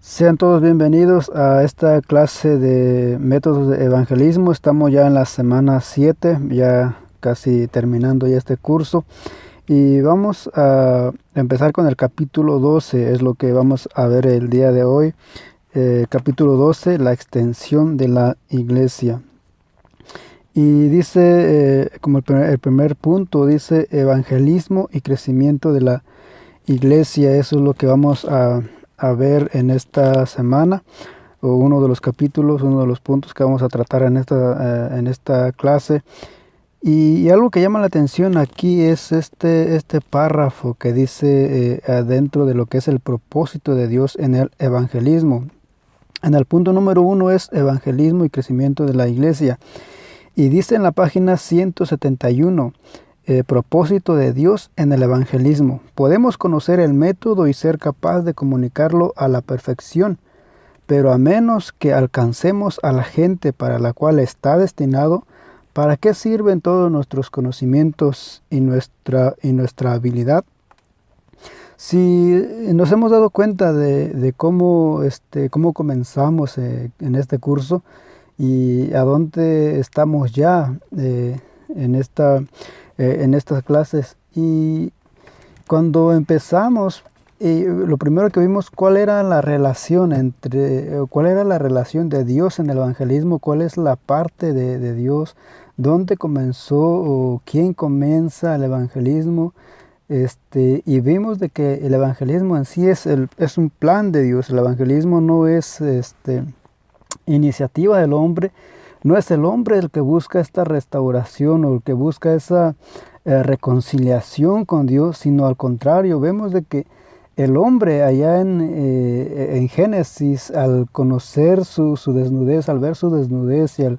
Sean todos bienvenidos a esta clase de métodos de evangelismo. Estamos ya en la semana 7, ya casi terminando ya este curso. Y vamos a empezar con el capítulo 12, es lo que vamos a ver el día de hoy. Capítulo 12, la extensión de la iglesia. Y dice, como el primer punto, dice evangelismo y crecimiento de la iglesia. Eso es lo que vamos a ver en esta semana, o uno de los capítulos, uno de los puntos que vamos a tratar en esta clase. Y algo que llama la atención aquí es este párrafo que dice adentro de lo que es el propósito de Dios en el evangelismo. En el punto número 1 es evangelismo y crecimiento de la iglesia. Y dice en la página 171, propósito de Dios en el evangelismo. Podemos conocer el método y ser capaz de comunicarlo a la perfección, pero a menos que alcancemos a la gente para la cual está destinado, ¿para qué sirven todos nuestros conocimientos y nuestra habilidad? Si nos hemos dado cuenta de cómo comenzamos en este curso y a dónde estamos ya en estas clases, y cuando empezamos, lo primero que vimos, cuál era la relación de Dios en el evangelismo, cuál es la parte de Dios, dónde comenzó o quién comienza el evangelismo. Y vimos de que el evangelismo en sí es un plan de Dios. El evangelismo no es iniciativa del hombre. No es el hombre el que busca esta restauración o el que busca esa reconciliación con Dios, sino al contrario. Vemos de que el hombre allá en Génesis, al conocer su desnudez, al ver su desnudez y al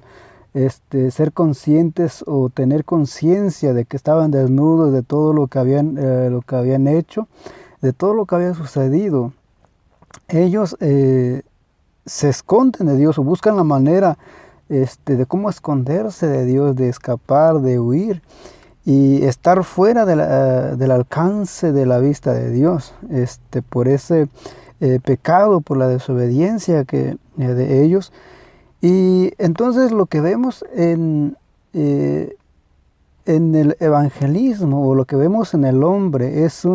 ser conscientes o tener conciencia de que estaban desnudos, de todo lo que habían hecho, de todo lo que había sucedido, ellos se esconden de Dios o buscan la manera de cómo esconderse de Dios, de escapar, de huir y estar fuera del alcance de la vista de Dios, por ese pecado, por la desobediencia de ellos. Y entonces lo que vemos en el evangelismo, o lo que vemos en el hombre, es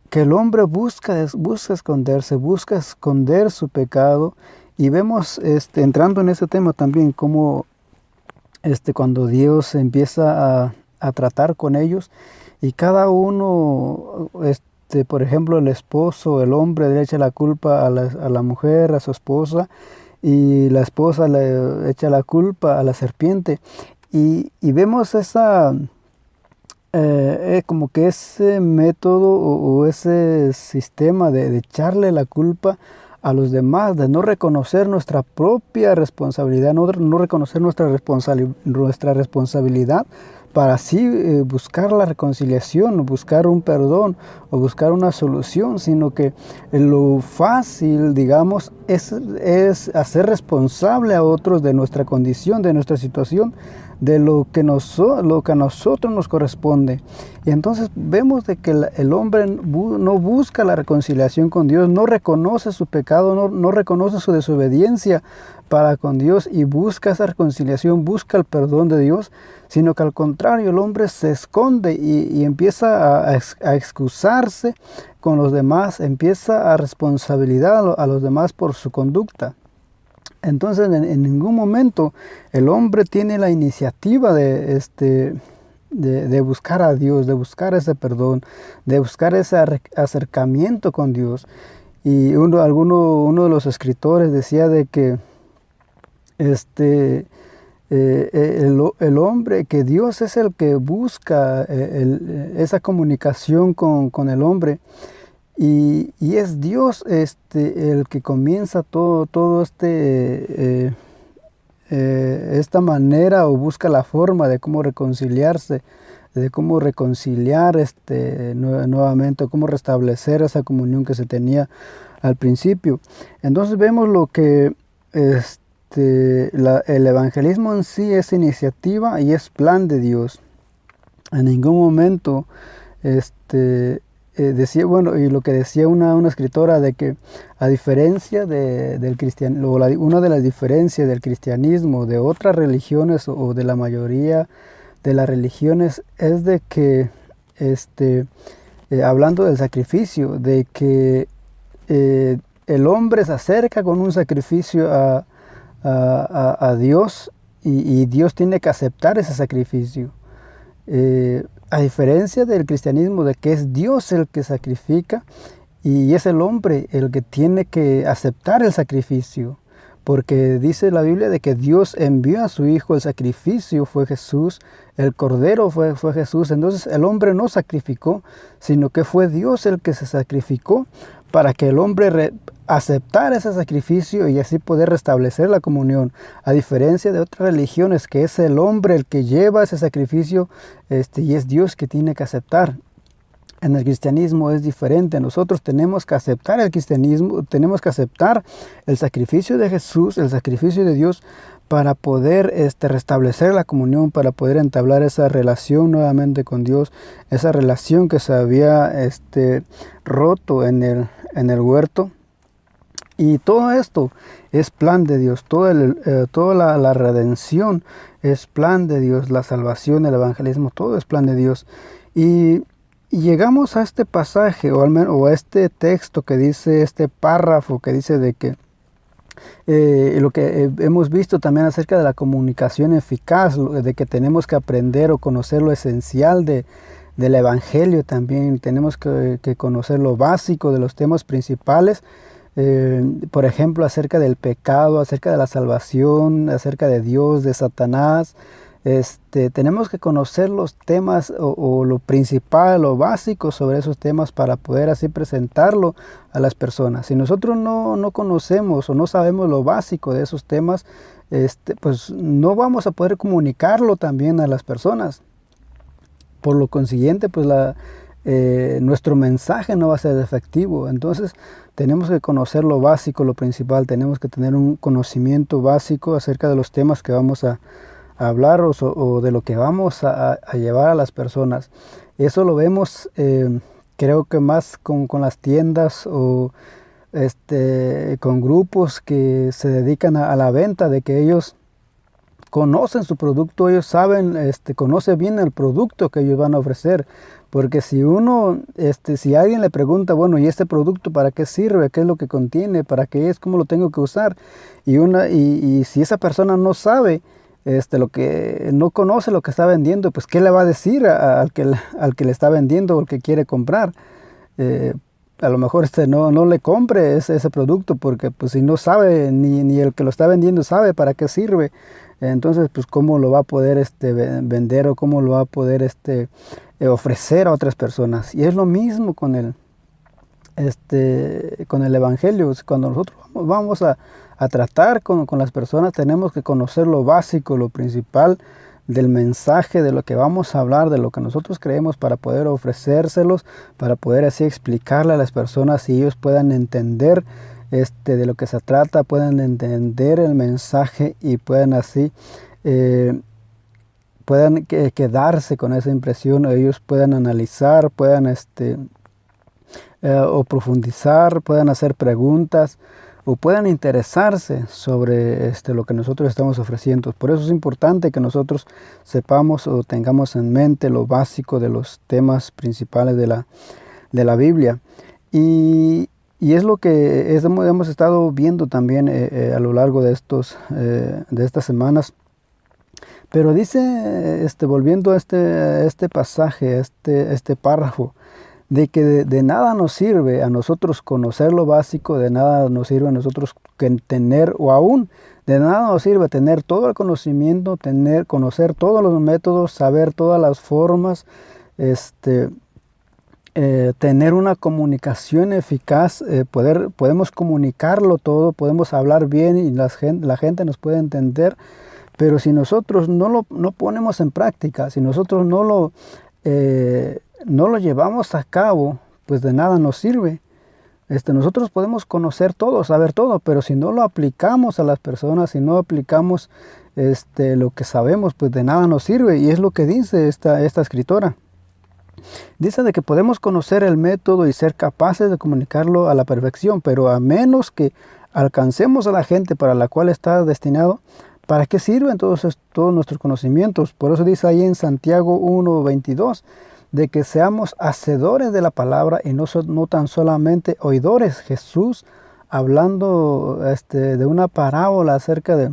que el hombre busca esconderse, busca esconder su pecado. Y vemos, entrando en ese tema también, cómo cuando Dios empieza a tratar con ellos, y cada uno, por ejemplo, el esposo, el hombre le echa la culpa a la mujer, a su esposa, y la esposa le echa la culpa a la serpiente. Y vemos como que ese método o ese sistema de echarle la culpa a los demás, de no reconocer nuestra propia responsabilidad, no reconocer nuestra responsabilidad, para así buscar la reconciliación, o buscar un perdón, o buscar una solución, sino que lo fácil, digamos, es hacer responsable a otros de nuestra condición, de nuestra situación, de lo que a nosotros nos corresponde. Y entonces vemos de que el hombre no busca la reconciliación con Dios, no reconoce su pecado, no reconoce su desobediencia para con Dios y busca esa reconciliación, busca el perdón de Dios, sino que al contrario, el hombre se esconde y empieza a excusarse con los demás, empieza a responsabilizar a los demás por su conducta. Entonces en ningún momento el hombre tiene la iniciativa de buscar a Dios, de buscar ese perdón, de buscar ese acercamiento con Dios. Y uno de los escritores decía de que el hombre, que Dios es el que busca esa comunicación con el hombre. Y es Dios el que comienza todo esta manera, o busca la forma de cómo reconciliarse, de cómo reconciliar nuevamente, cómo restablecer esa comunión que se tenía al principio. Entonces vemos lo que el evangelismo en sí es iniciativa y es plan de Dios. En ningún momento decía, bueno, y lo que decía una escritora, de que a diferencia del cristianismo, una de las diferencias del cristianismo de otras religiones o de la mayoría de las religiones es de que, hablando del sacrificio, de que el hombre se acerca con un sacrificio a Dios, y Dios tiene que aceptar ese sacrificio. A diferencia del cristianismo, de que es Dios el que sacrifica y es el hombre el que tiene que aceptar el sacrificio, porque dice la Biblia de que Dios envió a su Hijo, el sacrificio fue Jesús, el Cordero fue Jesús. Entonces el hombre no sacrificó, sino que fue Dios el que se sacrificó para que el hombre aceptara ese sacrificio y así poder restablecer la comunión. A diferencia de otras religiones, que es el hombre el que lleva ese sacrificio, y es Dios que tiene que aceptar. En el cristianismo es diferente. Nosotros tenemos que aceptar el cristianismo, tenemos que aceptar el sacrificio de Jesús, el sacrificio de Dios, para poder restablecer la comunión, para poder entablar esa relación nuevamente con Dios, esa relación que se había roto en el huerto. Y todo esto es plan de Dios, toda la redención es plan de Dios, la salvación, el evangelismo, todo es plan de Dios. Y llegamos a este pasaje, o a este texto que dice, este párrafo que dice de que lo que hemos visto también acerca de la comunicación eficaz, de que tenemos que aprender o conocer lo esencial del evangelio también, tenemos que conocer lo básico de los temas principales. Por ejemplo, acerca del pecado, acerca de la salvación, acerca de Dios, de Satanás. Tenemos que conocer los temas o lo principal, lo básico sobre esos temas, para poder así presentarlo a las personas. Si nosotros no conocemos o no sabemos lo básico de esos temas, pues no vamos a poder comunicarlo también a las personas. Por lo consiguiente, pues nuestro mensaje no va a ser efectivo. Entonces tenemos que conocer lo básico, lo principal. Tenemos que tener un conocimiento básico acerca de los temas que vamos a hablar o de lo que vamos a llevar a las personas. Eso lo vemos, creo que más con las tiendas o con grupos que se dedican a la venta, de que ellos conocen su producto, ellos saben, conocen bien el producto que ellos van a ofrecer. Porque si si alguien le pregunta, bueno, ¿y este producto para qué sirve? ¿Qué es lo que contiene? ¿Para qué es? ¿Cómo lo tengo que usar? Y si esa persona no sabe, lo que no conoce lo que está vendiendo, pues ¿qué le va a decir al que le está vendiendo o al que quiere comprar? A lo mejor no le compre ese producto, porque pues si no sabe, ni el que lo está vendiendo sabe para qué sirve. Entonces, pues ¿cómo lo va a poder vender, o cómo lo va a poder ofrecer a otras personas? Y es lo mismo con el evangelio. Cuando nosotros vamos a tratar con las personas, tenemos que conocer lo básico, lo principal del mensaje, de lo que vamos a hablar, de lo que nosotros creemos, para poder ofrecérselos, para poder así explicarle a las personas y ellos puedan entender de lo que se trata, puedan entender el mensaje y puedan así puedan quedarse con esa impresión, o ellos puedan analizar, puedan o profundizar, puedan hacer preguntas o puedan interesarse sobre lo que nosotros estamos ofreciendo. Por eso es importante que nosotros sepamos o tengamos en mente lo básico de los temas principales de la Biblia. Y es lo que hemos estado viendo también a lo largo de estas semanas. Pero dice, volviendo a este pasaje, este párrafo, de que de nada nos sirve a nosotros conocer lo básico, de nada nos sirve a nosotros tener, o aún de nada nos sirve tener todo el conocimiento, conocer todos los métodos, saber todas las formas, tener una comunicación eficaz, podemos comunicarlo todo, podemos hablar bien y la gente nos puede entender, pero si nosotros no ponemos en práctica, si nosotros no lo llevamos a cabo, pues de nada nos sirve. Nosotros podemos conocer todo, saber todo, pero si no lo aplicamos a las personas, si no aplicamos lo que sabemos, pues de nada nos sirve. Y es lo que dice esta escritora. Dice de que podemos conocer el método y ser capaces de comunicarlo a la perfección, pero a menos que alcancemos a la gente para la cual está destinado, ¿para qué sirven todos nuestros conocimientos? Por eso dice ahí en Santiago 1:22, de que seamos hacedores de la palabra y no tan solamente oidores. Jesús hablando de una parábola acerca de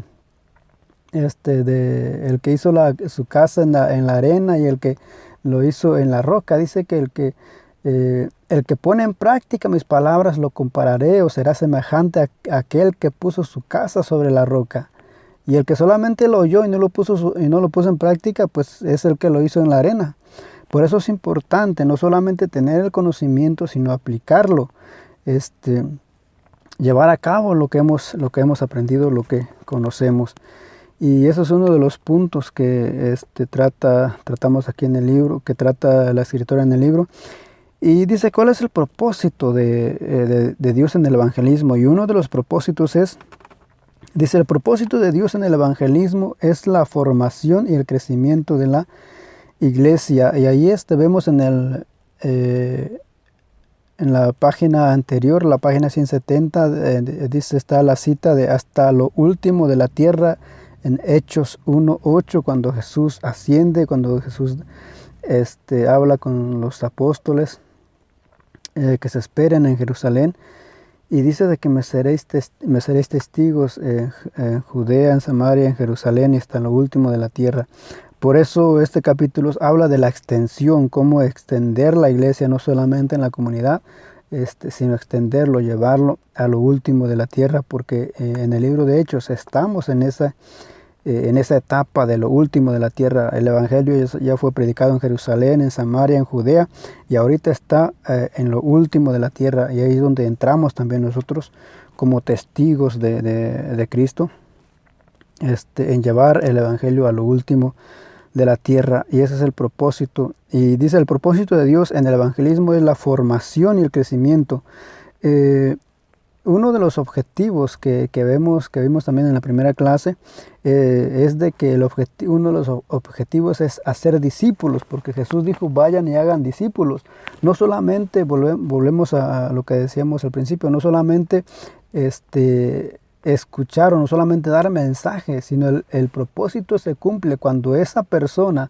el que hizo su casa en la arena y el que lo hizo en la roca. Dice que el que pone en práctica mis palabras lo compararé o será semejante a aquel que puso su casa sobre la roca. Y el que solamente lo oyó y no lo puso en práctica, pues es el que lo hizo en la arena. Por eso es importante no solamente tener el conocimiento, sino aplicarlo, llevar a cabo lo que hemos aprendido, lo que conocemos. Y eso es uno de los puntos que tratamos aquí en el libro, que trata la escritora en el libro. Y dice, ¿cuál es el propósito de Dios en el evangelismo? Y uno de los propósitos dice, el propósito de Dios en el evangelismo es la formación y el crecimiento de la iglesia. Y ahí vemos en la página anterior, la página 170, dice, está la cita de hasta lo último de la tierra, en Hechos 1:8, cuando Jesús asciende, cuando Jesús habla con los apóstoles que se esperen en Jerusalén, y dice de que me seréis testigos en Judea, en Samaria, en Jerusalén y hasta lo último de la tierra. Por eso este capítulo habla de la extensión, cómo extender la iglesia no solamente en la comunidad, sino extenderlo, llevarlo a lo último de la tierra, porque en el libro de Hechos estamos en esa etapa de lo último de la tierra. El evangelio ya fue predicado en Jerusalén, en Samaria, en Judea, y ahorita está en lo último de la tierra, y ahí es donde entramos también nosotros como testigos de Cristo, en llevar el evangelio a lo último de la tierra. Y ese es el propósito. Y dice, el propósito de Dios en el evangelismo es la formación y el crecimiento. Uno de los objetivos que vimos también en la primera clase es de que uno de los objetivos es hacer discípulos, porque Jesús dijo, vayan y hagan discípulos. No solamente, volvemos a lo que decíamos al principio, no solamente escuchar o no solamente dar mensajes, sino el propósito se cumple cuando esa persona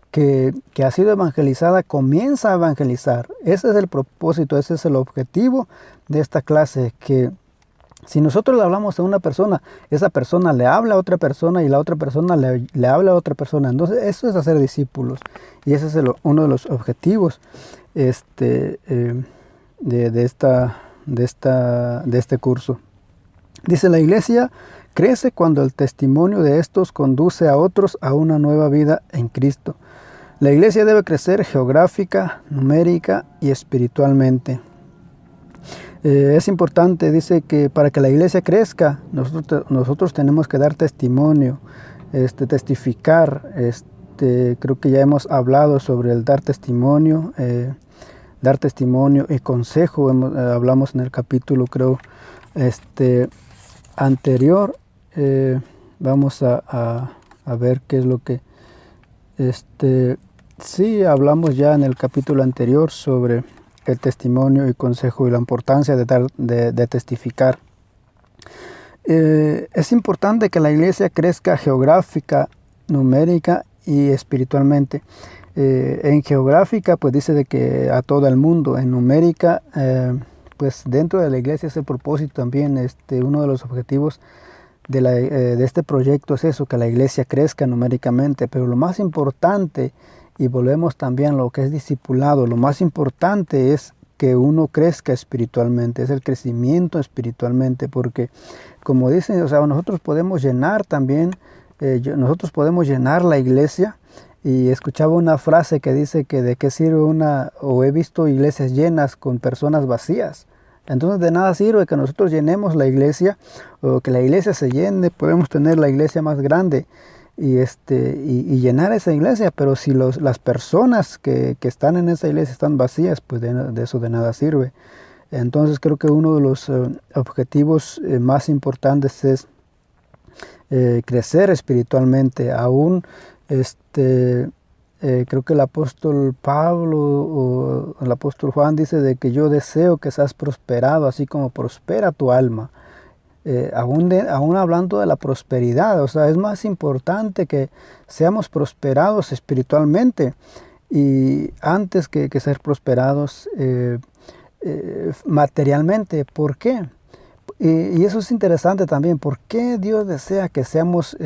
que ha sido evangelizada comienza a evangelizar. Ese es el propósito, ese es el objetivo de esta clase, que si nosotros le hablamos a una persona, esa persona le habla a otra persona y la otra persona le habla a otra persona. Entonces eso es hacer discípulos, y ese es uno de los objetivos de este curso. Dice, la iglesia crece cuando el testimonio de estos conduce a otros a una nueva vida en Cristo. La iglesia debe crecer geográfica, numérica y espiritualmente. Es importante, dice, que para que la iglesia crezca, nosotros tenemos que dar testimonio, testificar. Creo que ya hemos hablado sobre el dar testimonio y consejo. Hablamos en el capítulo, creo, anterior. Vamos a ver qué es lo que sí, hablamos ya en el capítulo anterior sobre el testimonio y consejo y la importancia de testificar. Es importante que la iglesia crezca geográfica, numérica y espiritualmente. En geográfica, pues dice de que a todo el mundo. En numérica, pues dentro de la iglesia es el propósito también. Uno de los objetivos de este proyecto es eso, que la iglesia crezca numéricamente. Pero lo más importante, y volvemos también a lo que es discipulado, lo más importante es que uno crezca espiritualmente, es el crecimiento espiritualmente, porque como dicen, o sea, nosotros podemos llenar también, nosotros podemos llenar la iglesia. Y escuchaba una frase que dice que de qué sirve o he visto iglesias llenas con personas vacías. Entonces de nada sirve que nosotros llenemos la iglesia o que la iglesia se llene. Podemos tener la iglesia más grande y llenar esa iglesia, pero si las personas que están en esa iglesia están vacías, pues de eso de nada sirve. Entonces creo que uno de los objetivos más importantes es crecer espiritualmente, aún creo que el apóstol Pablo o el apóstol Juan dice de que yo deseo que seas prosperado, así como prospera tu alma. Aún hablando de la prosperidad, o sea, es más importante que seamos prosperados espiritualmente y antes que ser prosperados materialmente. ¿Por qué? Y eso es interesante también. ¿Por qué Dios desea que seamos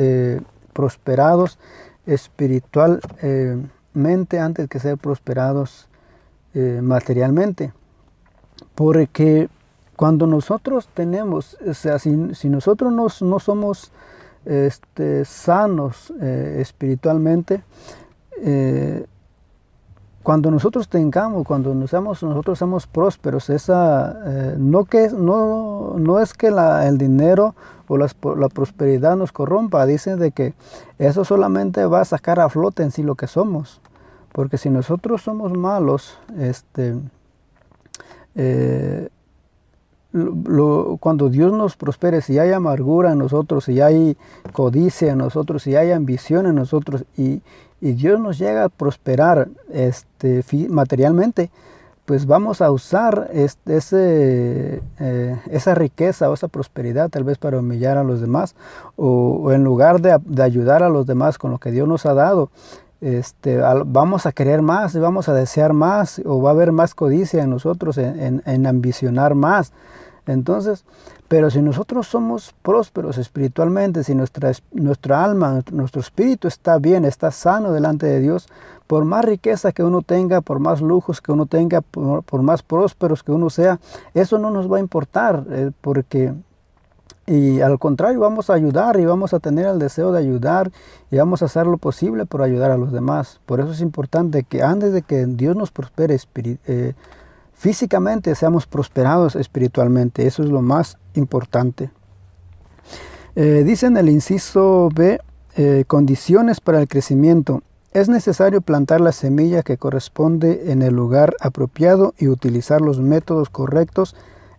prosperados espiritualmente antes que ser prosperados materialmente? Porque cuando nosotros tenemos, o sea, si nosotros no somos sanos espiritualmente, cuando nosotros nosotros seamos prósperos, no es que el dinero o la prosperidad nos corrompa. Dicen de que eso solamente va a sacar a flote en sí lo que somos. Porque si nosotros somos malos, cuando Dios nos prospere, si hay amargura en nosotros, si hay codicia en nosotros, si hay ambición en nosotros y Dios nos llega a prosperar materialmente, pues vamos a usar esa riqueza o esa prosperidad tal vez para humillar a los demás o en lugar de ayudar a los demás con lo que Dios nos ha dado. Vamos a querer más y vamos a desear más, o va a haber más codicia en nosotros en ambicionar más. Entonces, pero si nosotros somos prósperos espiritualmente, si nuestra alma, nuestro espíritu está bien, está sano delante de Dios, por más riqueza que uno tenga, por más lujos que uno tenga, por más prósperos que uno sea, eso no nos va a importar, y al contrario, vamos a ayudar y vamos a tener el deseo de ayudar y vamos a hacer lo posible por ayudar a los demás. Por eso es importante que antes de que Dios nos prospere físicamente, seamos prosperados espiritualmente. Eso es lo más importante. Dice en el inciso B, condiciones para el crecimiento. Es necesario plantar la semilla que corresponde en el lugar apropiado y utilizar los métodos correctos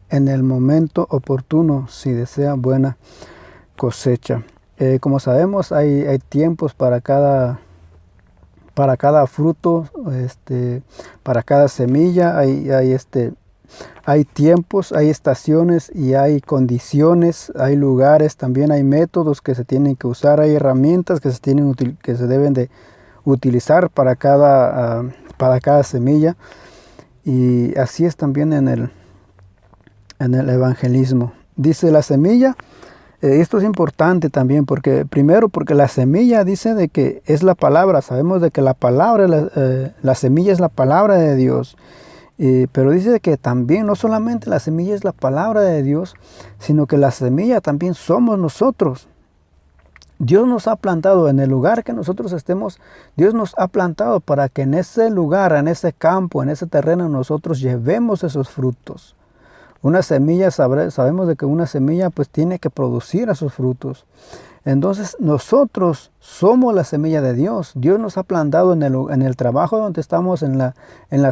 en el momento oportuno si desea buena cosecha. Como sabemos, hay tiempos para cada fruto, para cada semilla, hay tiempos, hay estaciones y hay condiciones, hay lugares, también hay métodos que se tienen que usar, hay herramientas que se deben de utilizar para cada semilla, y así es también en el evangelismo. Dice la semilla, esto es importante también porque la semilla dice de que es la palabra. Sabemos de que la semilla es la palabra de Dios, pero dice que también no solamente la semilla es la palabra de Dios, sino que la semilla también somos nosotros. Dios nos ha plantado en el lugar que nosotros estemos. Dios nos ha plantado para que en ese lugar, en ese campo, en ese terreno, nosotros llevemos esos frutos. Una semilla, sabemos de que una semilla pues tiene que producir esos frutos. Entonces nosotros somos la semilla de Dios. Dios nos ha plantado en el trabajo donde estamos, en la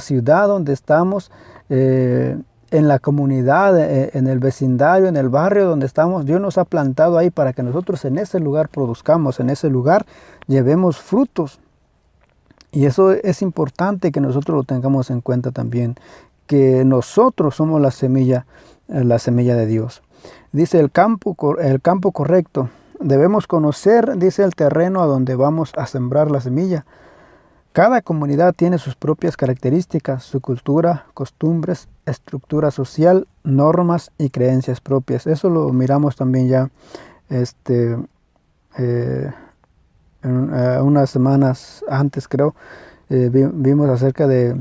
ciudad donde estamos, en la comunidad, en el vecindario, en el barrio donde estamos. Dios nos ha plantado ahí para que nosotros en ese lugar produzcamos, en ese lugar llevemos frutos. Y eso es importante que nosotros lo tengamos en cuenta también, que nosotros somos la semilla de Dios. Dice el campo correcto. Debemos conocer, dice, el terreno a donde vamos a sembrar la semilla. Cada comunidad tiene sus propias características, su cultura, costumbres, estructura social, normas y creencias propias. Eso lo miramos también ya unas semanas antes, creo. Vimos acerca de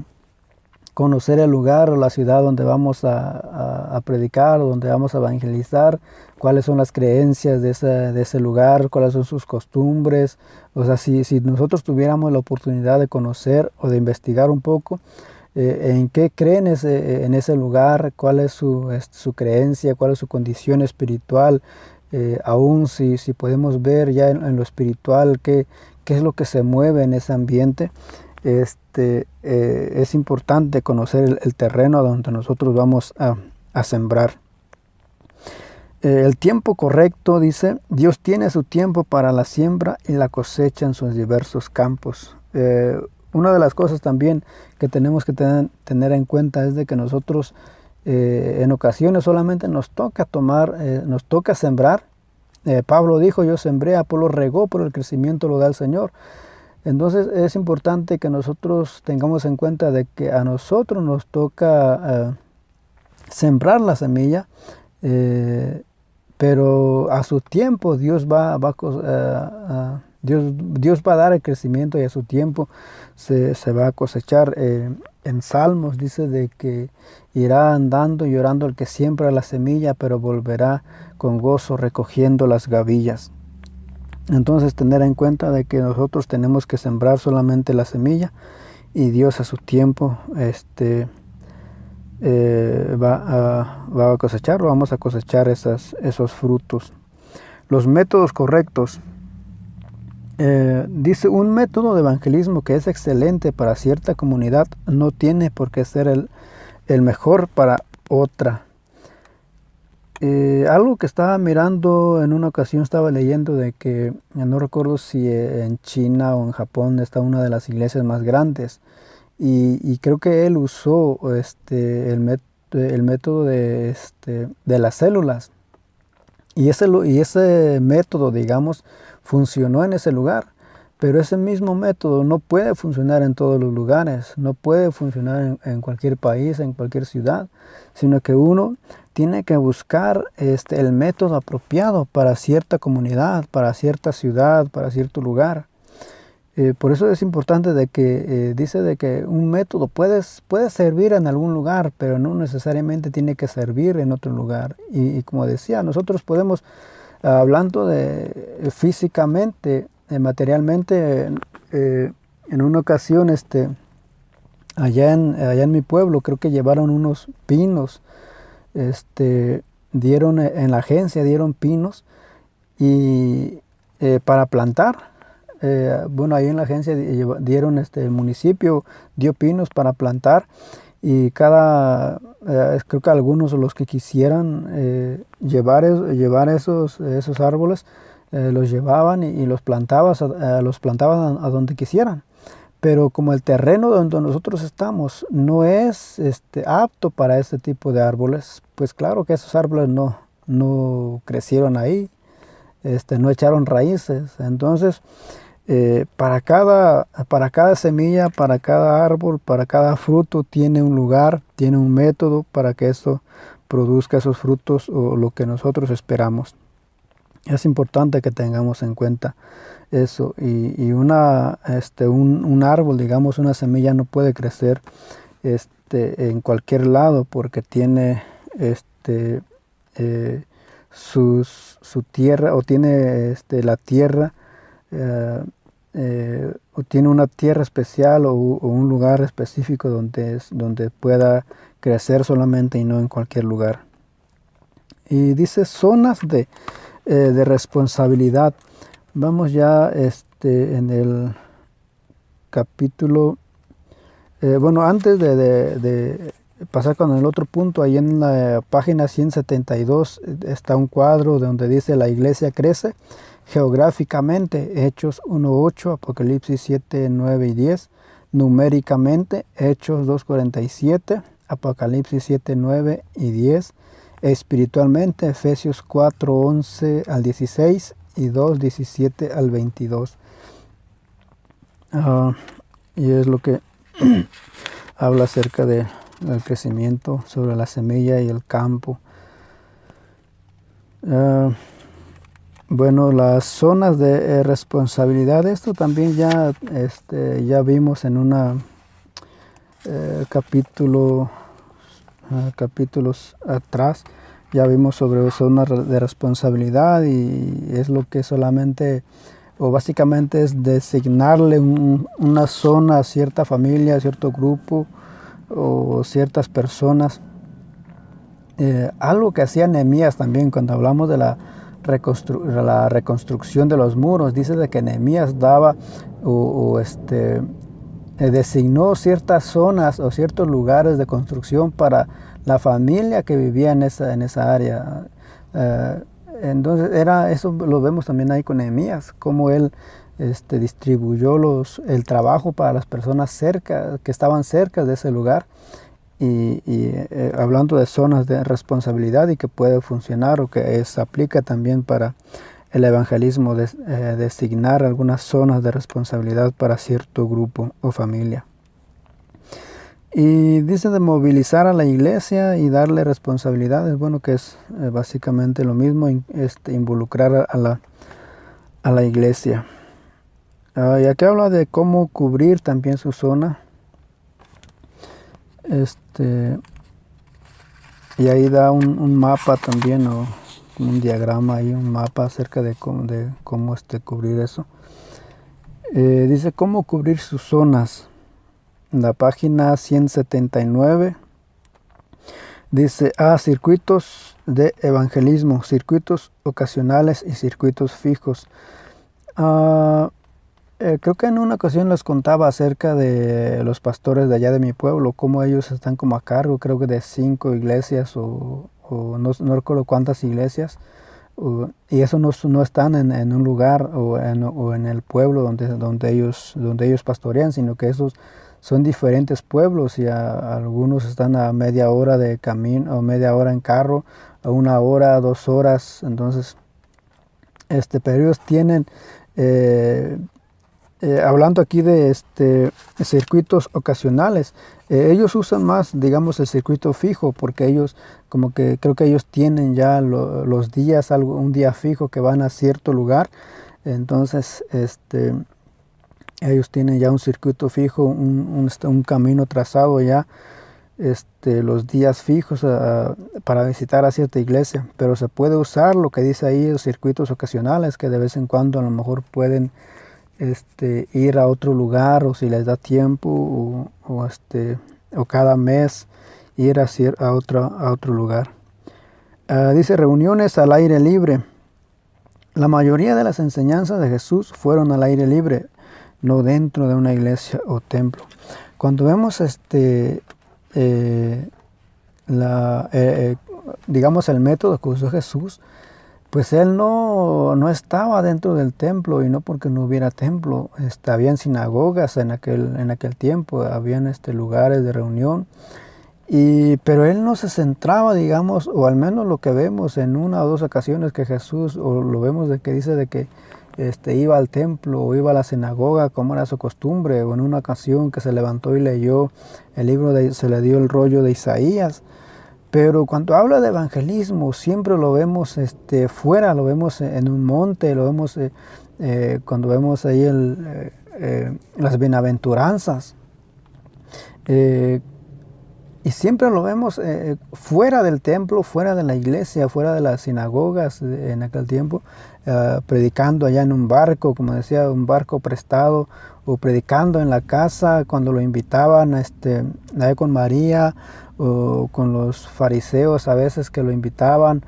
conocer el lugar o la ciudad donde vamos a predicar o donde vamos a evangelizar, cuáles son las creencias de ese lugar, cuáles son sus costumbres. O sea, si nosotros tuviéramos la oportunidad de conocer o de investigar un poco en qué creen en ese lugar, cuál es su creencia, cuál es su condición espiritual, aún si podemos ver ya en lo espiritual qué es lo que se mueve en ese ambiente. Es importante conocer el terreno donde nosotros vamos a sembrar. El tiempo correcto, dice, Dios tiene su tiempo para la siembra y la cosecha en sus diversos campos. una de las cosas también que tenemos que tener en cuenta es de que nosotros en ocasiones solamente nos toca nos toca sembrar. Pablo dijo, yo sembré, Apolo regó, pero el crecimiento lo da el Señor. Entonces es importante que nosotros tengamos en cuenta de que a nosotros nos toca sembrar la semilla, pero a su tiempo Dios Dios va a dar el crecimiento y a su tiempo se va a cosechar. En Salmos dice de que irá andando y llorando el que siembra la semilla, pero volverá con gozo recogiendo las gavillas. Entonces tener en cuenta de que nosotros tenemos que sembrar solamente la semilla y Dios a su tiempo va a cosechar, vamos a cosechar esos frutos. Los métodos correctos. Dice, un método de evangelismo que es excelente para cierta comunidad no tiene por qué ser el mejor para otra. Algo que estaba mirando en una ocasión, estaba leyendo de que, no recuerdo si en China o en Japón está una de las iglesias más grandes, y creo que él usó el método de las células, y ese método, digamos, funcionó en ese lugar, pero ese mismo método no puede funcionar en todos los lugares, no puede funcionar en cualquier país, en cualquier ciudad, sino que uno tiene que buscar el método apropiado para cierta comunidad, para cierta ciudad, para cierto lugar. Por eso es importante de que dice de que un método puede servir en algún lugar, pero no necesariamente tiene que servir en otro lugar. Y como decía, nosotros podemos, hablando de físicamente, materialmente, en una ocasión allá en mi pueblo creo que llevaron unos pinos, dieron en la agencia, dieron pinos y para plantar. Bueno, ahí en la agencia dieron, el municipio dio pinos para plantar, y creo que algunos de los que quisieran llevar esos árboles, los llevaban y los plantaban a donde quisieran. Pero como el terreno donde nosotros estamos no es apto para este tipo de árboles, pues claro que esos árboles no crecieron ahí, no echaron raíces. Entonces, para cada semilla, para cada árbol, para cada fruto tiene un lugar, tiene un método para que eso produzca esos frutos o lo que nosotros esperamos. Es importante que tengamos en cuenta eso. Y un árbol, digamos, una semilla no puede crecer en cualquier lado, porque tiene su tierra, o tiene la tierra, o tiene una tierra especial o un lugar específico donde pueda crecer solamente, y no en cualquier lugar. Y dice zonas de responsabilidad. Vamos ya en el capítulo, bueno, antes de pasar con el otro punto, ahí en la página 172 está un cuadro donde dice la iglesia crece geográficamente, Hechos 1:8, Apocalipsis 7:9 y 10, numéricamente, Hechos 2:47, Apocalipsis 7:9 y 10, espiritualmente, Efesios 4:11 al 16 y 2:17 al 22. Y es lo que habla acerca del crecimiento, sobre la semilla y el campo. Bueno, las zonas de responsabilidad, esto también ya vimos en una capítulos atrás, ya vimos sobre zonas de responsabilidad, y es lo que solamente, o básicamente, es designarle una zona a cierta familia, a cierto grupo o ciertas personas. Algo que hacía Nehemías también cuando hablamos de la reconstrucción de los muros, dice de que Nehemías daba designó ciertas zonas o ciertos lugares de construcción para la familia que vivía en esa área. Entonces eso lo vemos también ahí con Nehemías, como él distribuyó el trabajo para las personas que estaban cerca de ese lugar. Hablando de zonas de responsabilidad y que puede funcionar o que se aplica también para el evangelismo, designar algunas zonas de responsabilidad para cierto grupo o familia. Y dice de movilizar a la iglesia y darle responsabilidades, bueno, que es básicamente lo mismo, involucrar a la iglesia. Y aquí habla de cómo cubrir también su zona. Y ahí da un mapa también, o un diagrama ahí, un mapa acerca de cómo cubrir eso. Dice cómo cubrir sus zonas. En la página 179 dice, circuitos de evangelismo, circuitos ocasionales y circuitos fijos. Creo que en una ocasión les contaba acerca de los pastores de allá de mi pueblo, cómo ellos están como a cargo, creo que de 5 iglesias o no recuerdo cuántas iglesias, y eso no están en un lugar o en el pueblo donde ellos pastorean, sino que esos son diferentes pueblos, y algunos están a media hora de camino o media hora en carro, a 1 hora, 2 horas. Entonces, pero ellos tienen, hablando aquí de circuitos ocasionales, ellos usan más, digamos, el circuito fijo, porque ellos, como que creo que ellos tienen ya los días, un día fijo que van a cierto lugar. Entonces, ellos tienen ya un circuito fijo, un camino trazado ya, los días fijos para visitar a cierta iglesia. Pero se puede usar lo que dice ahí, los circuitos ocasionales, que de vez en cuando a lo mejor pueden ir a otro lugar, o si les da tiempo, o cada mes ir a otro lugar. Dice reuniones al aire libre. La mayoría de las enseñanzas de Jesús fueron al aire libre, no dentro de una iglesia o templo. Cuando vemos digamos el método que usó Jesús, pues él no estaba dentro del templo, y no porque no hubiera templo. Habían sinagogas en aquel tiempo, habían lugares de reunión, pero él no se centraba, digamos, o al menos lo que vemos en 1 o 2 ocasiones que Jesús, o lo vemos de que dice de que iba al templo o iba a la sinagoga como era su costumbre, o en una ocasión que se levantó y leyó el libro, se le dio el rollo de Isaías. Pero cuando habla de evangelismo siempre lo vemos fuera, lo vemos en un monte, lo vemos cuando vemos ahí las bienaventuranzas. Y siempre lo vemos fuera del templo, fuera de la iglesia, fuera de las sinagogas en aquel tiempo, predicando allá en un barco, como decía, un barco prestado, o predicando en la casa cuando lo invitaban, allá con María, o con los fariseos a veces que lo invitaban.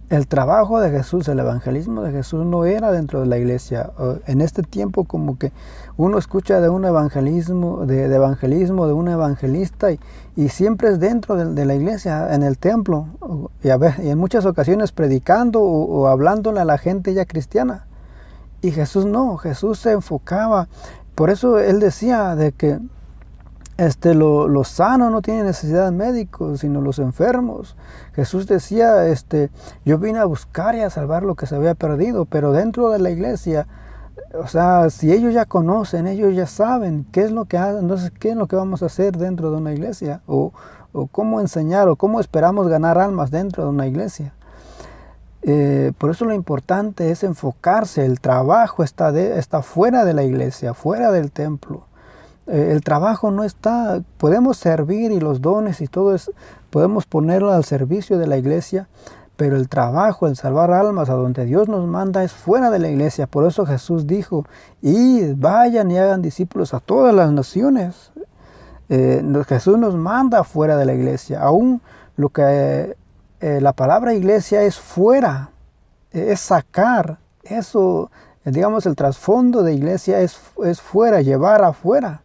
El trabajo de Jesús, el evangelismo de Jesús no era dentro de la iglesia. En este tiempo como que uno escucha de un evangelismo, de un evangelista, y siempre es dentro de la iglesia, en el templo, y en muchas ocasiones predicando o hablándole a la gente ya cristiana. Y Jesús no, Jesús se enfocaba. Por eso él decía de que los sanos no tienen necesidad de médicos, sino los enfermos. Jesús decía, yo vine a buscar y a salvar lo que se había perdido. Pero dentro de la iglesia, o sea, si ellos ya conocen, ellos ya saben qué es lo que hacen, entonces qué es lo que vamos a hacer dentro de una iglesia, o cómo enseñar, o cómo esperamos ganar almas dentro de una iglesia. Por eso lo importante es enfocarse. El trabajo está fuera de la iglesia, fuera del templo. El trabajo no está, podemos servir, y los dones y todo eso, podemos ponerlo al servicio de la iglesia, pero el trabajo, el salvar almas a donde Dios nos manda, es fuera de la iglesia. Por eso Jesús dijo, vayan y hagan discípulos a todas las naciones. Jesús nos manda fuera de la iglesia. Aún lo que la palabra iglesia es fuera, es sacar, eso, digamos, el trasfondo de iglesia es fuera, llevar afuera.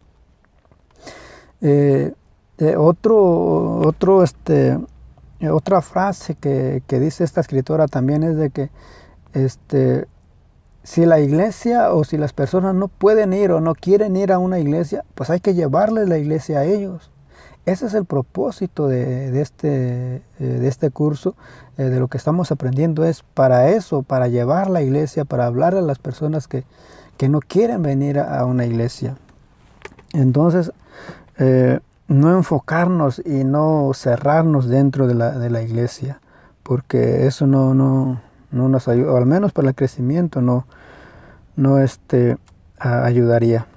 Otra frase que dice esta escritora también es de que si la iglesia o si las personas no pueden ir o no quieren ir a una iglesia, pues hay que llevarles la iglesia a ellos. Ese es el propósito de este curso, de lo que estamos aprendiendo, es para eso, para llevar la iglesia, para hablar a las personas que no quieren venir a una iglesia. Entonces, no enfocarnos y no cerrarnos dentro de la iglesia, porque eso no nos ayuda, o al menos para el crecimiento no ayudaría.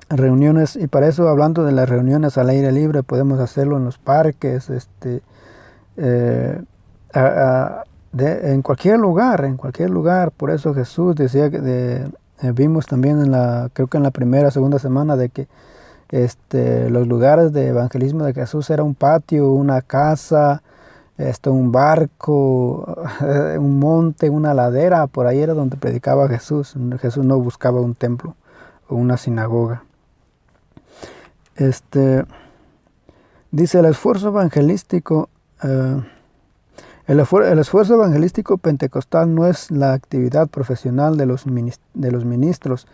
Reuniones, y para eso, hablando de las reuniones al aire libre, podemos hacerlo en los parques, en cualquier lugar. Por eso Jesús decía que vimos también creo que en la primera, segunda semana, de que los lugares de evangelismo de Jesús era un patio, una casa, un barco, un monte, una ladera. Por ahí era donde predicaba Jesús. Jesús no buscaba un templo o una sinagoga. Dice el esfuerzo evangelístico. El esfuerzo evangelístico pentecostal no es la actividad profesional de los ministros,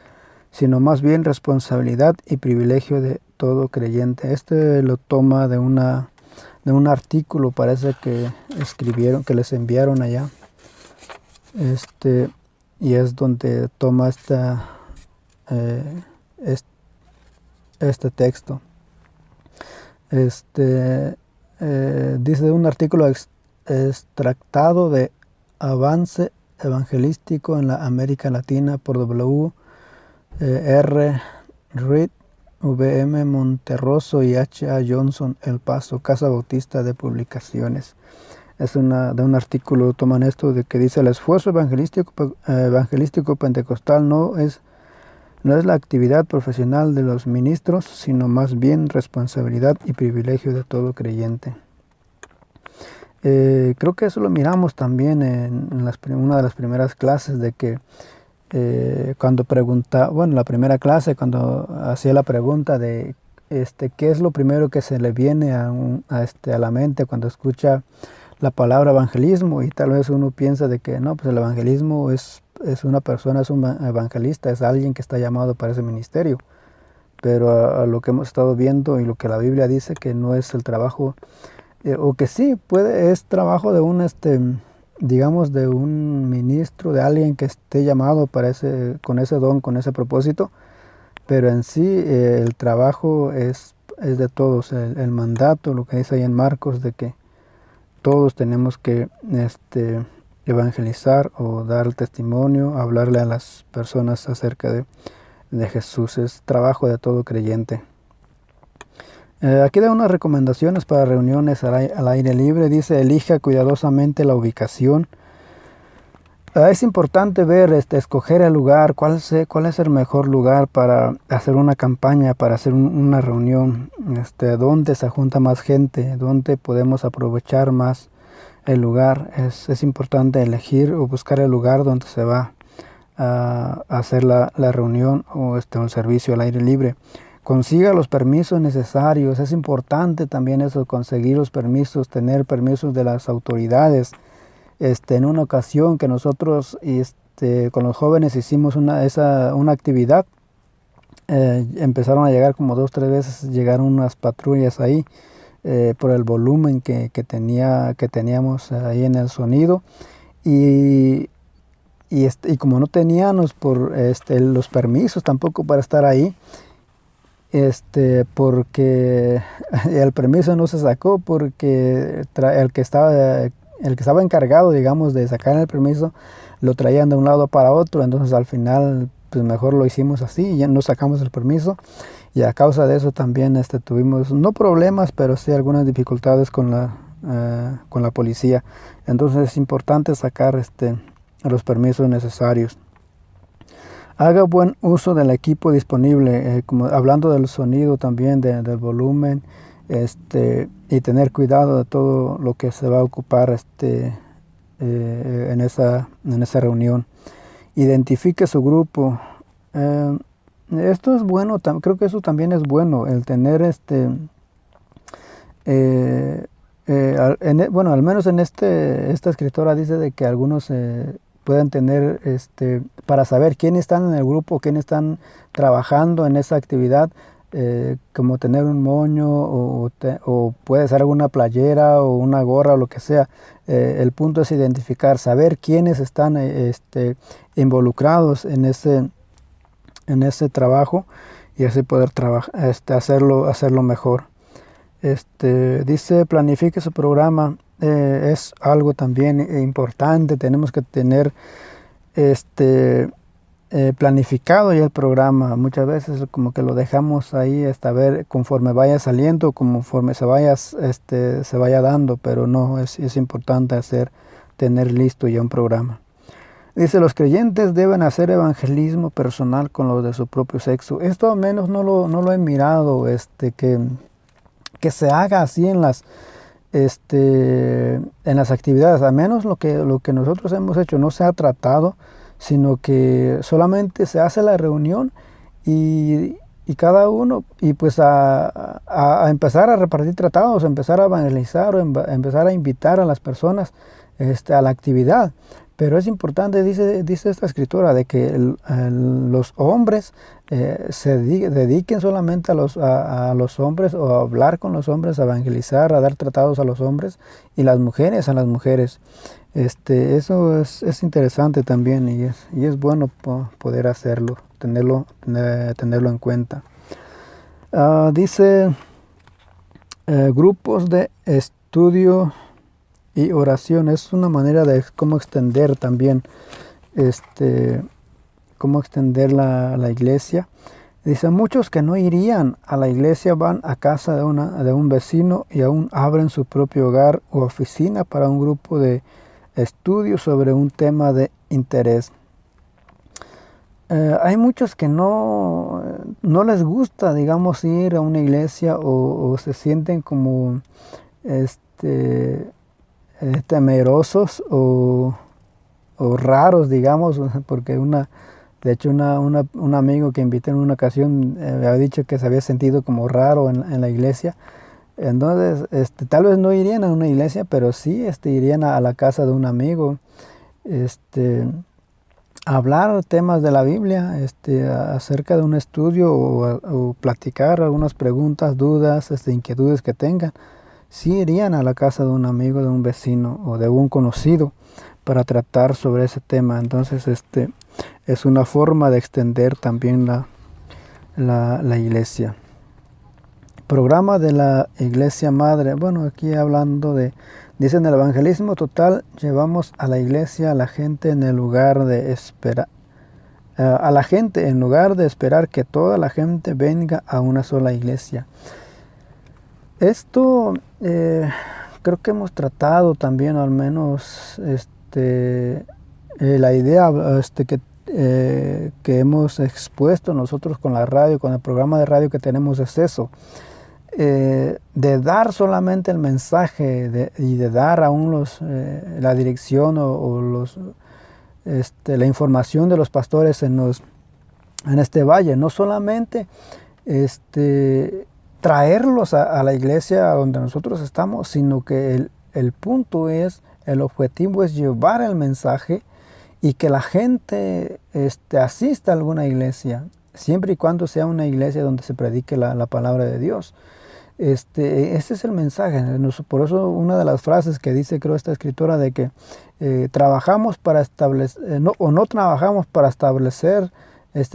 sino más bien responsabilidad y privilegio de todo creyente. Lo toma de un artículo, parece que escribieron, que les enviaron allá. Y es donde toma este texto. Dice de un artículo extractado de Avance Evangelístico en la América Latina por W. R. Reed, V.M. Monterroso y H.A. Johnson, El Paso, Casa Bautista de Publicaciones. De un artículo toman esto, de que dice: el esfuerzo evangelístico pentecostal no es la actividad profesional de los ministros, sino más bien responsabilidad y privilegio de todo creyente. Creo que eso lo miramos también en una de las primeras clases, de que cuando la primera clase, cuando hacía la pregunta de qué es lo primero que se le viene a la mente cuando escucha la palabra evangelismo, y tal vez uno piensa de que no, pues el evangelismo es una persona, es un evangelista, es alguien que está llamado para ese ministerio. Pero a lo que hemos estado viendo y lo que la Biblia dice, que no es el trabajo, o que sí es trabajo de digamos, de un ministro, de alguien que esté llamado con ese don, con ese propósito, pero en sí el trabajo es de todos. El mandato, lo que dice ahí en Marcos, de que todos tenemos que evangelizar o dar testimonio, hablarle a las personas acerca de Jesús. Es trabajo de todo creyente. Aquí da unas recomendaciones para reuniones al aire libre. Dice: elija cuidadosamente la ubicación. Es importante escoger el lugar, cuál es el mejor lugar para hacer una campaña, para hacer una reunión, dónde se junta más gente, dónde podemos aprovechar más el lugar. Es importante elegir o buscar el lugar donde se va a hacer la reunión o el servicio al aire libre. Consiga los permisos necesarios. Es importante también eso, conseguir los permisos, tener permisos de las autoridades. En una ocasión que nosotros con los jóvenes hicimos una actividad, empezaron a llegar como 2 o 3 veces, llegaron unas patrullas ahí por el volumen que teníamos ahí en el sonido, y como no teníamos los permisos tampoco para estar ahí, porque el permiso no se sacó, porque el que estaba encargado, digamos, de sacar el permiso, lo traían de un lado para otro. Entonces al final, pues mejor lo hicimos así y ya no sacamos el permiso, y a causa de eso también tuvimos, no problemas, pero sí algunas dificultades con la policía. Entonces es importante sacar los permisos necesarios. Haga buen uso del equipo disponible, como hablando del sonido también, del volumen, y tener cuidado de todo lo que se va a ocupar en esa reunión. Identifique su grupo. Esto es bueno, creo que eso también es bueno, el tener bueno, al menos esta escritora dice de que algunos pueden tener, para saber quiénes están en el grupo, quiénes están trabajando en esa actividad, como tener un moño o puede ser alguna playera o una gorra o lo que sea. El punto es identificar, saber quiénes están involucrados en ese trabajo y así poder hacerlo mejor. Dice, planifique su programa. Es algo también importante. Tenemos que tener planificado ya el programa. Muchas veces como que lo dejamos ahí hasta ver conforme vaya saliendo, conforme se vaya dando, pero no, es importante tener listo ya un programa. Dice, los creyentes deben hacer evangelismo personal con los de su propio sexo. Esto al menos no lo he mirado, que se haga así en las actividades. Al menos lo que nosotros hemos hecho no se ha tratado, sino que solamente se hace la reunión y cada uno, y pues a empezar a repartir tratados, a empezar a evangelizar o empezar a invitar a las personas a la actividad. Pero es importante, dice esta escritura, de que los hombres se dediquen solamente a los hombres, o a hablar con los hombres, a evangelizar, a dar tratados a los hombres, y las mujeres a las mujeres. Eso es interesante también, y es bueno poder hacerlo, tenerlo en cuenta. Dice, grupos de estudio y oración. Es una manera de cómo extender también, cómo extender la iglesia. Dice, muchos que no irían a la iglesia van a casa de un vecino y aún abren su propio hogar o oficina para un grupo de estudio sobre un tema de interés. Hay muchos que no les gusta, digamos, ir a una iglesia o se sienten como temerosos o raros, digamos, porque de hecho un amigo que invité en una ocasión me había dicho que se había sentido como raro en la iglesia. Entonces, tal vez no irían a una iglesia, pero sí irían a la casa de un amigo, a hablar temas de la Biblia, acerca de un estudio o platicar algunas preguntas, dudas, inquietudes que tengan. Sí irían a la casa de un amigo, de un vecino o de un conocido para tratar sobre ese tema. Entonces, es una forma de extender también la iglesia. Programa de la iglesia madre. Bueno, aquí hablando dicen, el evangelismo total, llevamos a la iglesia a la gente en lugar de esperar que toda la gente venga a una sola iglesia. Esto creo que hemos tratado también, al menos la idea que hemos expuesto nosotros con la radio, con el programa de radio que tenemos, es eso, de dar solamente el mensaje y de dar aún la dirección o la información de los pastores en este valle, no solamente traerlos a la iglesia donde nosotros estamos, sino que el objetivo es llevar el mensaje y que la gente asista a alguna iglesia, siempre y cuando sea una iglesia donde se predique la palabra de Dios. Ese es el mensaje. Por eso una de las frases que dice, creo, esta escritora, de que trabajamos para establecer, no trabajamos para establecer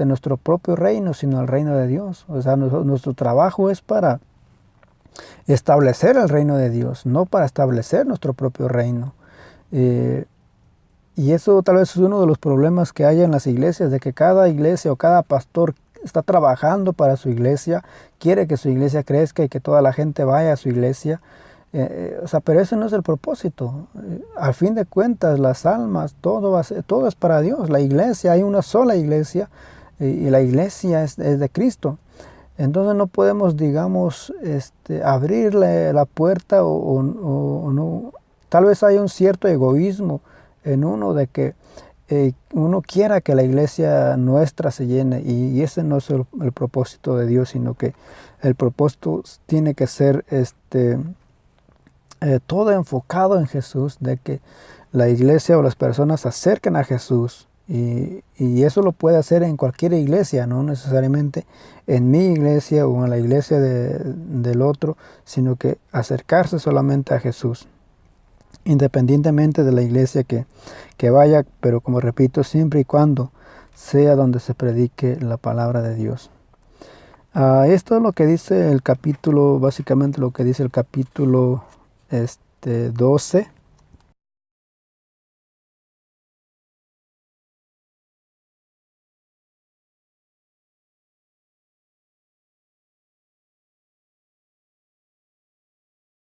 nuestro propio reino, sino el reino de Dios. O sea, nuestro trabajo es para establecer el reino de Dios, no para establecer nuestro propio reino. Y eso tal vez es uno de los problemas que hay en las iglesias, de que cada iglesia o cada pastor está trabajando para su iglesia, quiere que su iglesia crezca y que toda la gente vaya a su iglesia. Pero ese no es el propósito. Al fin de cuentas, las almas, todo es para Dios. La iglesia, hay una sola iglesia, y la iglesia es de Cristo. Entonces no podemos, digamos, abrirle la puerta o no. Tal vez haya un cierto egoísmo en uno, de que uno quiera que la iglesia nuestra se llene, y ese no es el propósito de Dios, sino que el propósito tiene que ser todo enfocado en Jesús, de que la iglesia o las personas se acercan a Jesús. Y eso lo puede hacer en cualquier iglesia, no necesariamente en mi iglesia o en la iglesia del otro, sino que acercarse solamente a Jesús, independientemente de la iglesia que vaya, pero como repito, siempre y cuando sea donde se predique la palabra de Dios. Esto es lo que dice el capítulo, básicamente lo que dice el capítulo 12